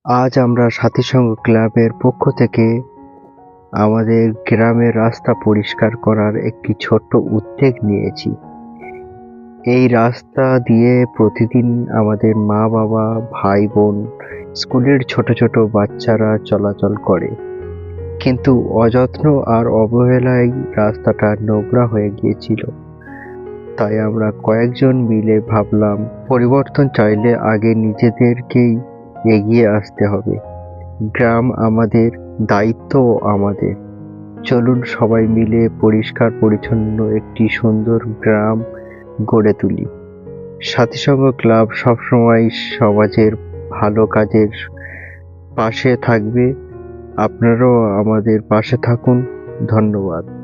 আজ আমরা সাথীসঙ্গ ক্লাবের পক্ষ থেকে আমাদের গ্রামের রাস্তা পরিষ্কার করার একটি ছোট্ট উদ্যোগ নিয়েছি। এই রাস্তা দিয়ে প্রতিদিন আমাদের মা-বাবা, ভাই-বোন, স্কুলের ছোট ছোট বাচ্চারা চলাচল করে। কিন্তু অযত্ন আর অবহেলায় রাস্তাটা নোংরা হয়ে গিয়েছিল। তাই আমরা কয়েকজন মিলে ভাবলাম, পরিবর্তন চাইলে আগে নিজেদেরকেই এগিয়ে আসতে হবে। গ্রাম আমাদের, দায়িত্বও আমাদের। চলুন সবাই মিলে পরিষ্কার পরিচ্ছন্ন একটি সুন্দর গ্রাম গড়ে তুলি। সাথীসঙ্গ ক্লাব সবসময় সমাজের ভালো কাজের পাশে থাকবে। আপনারাও আমাদের পাশে থাকুন। ধন্যবাদ।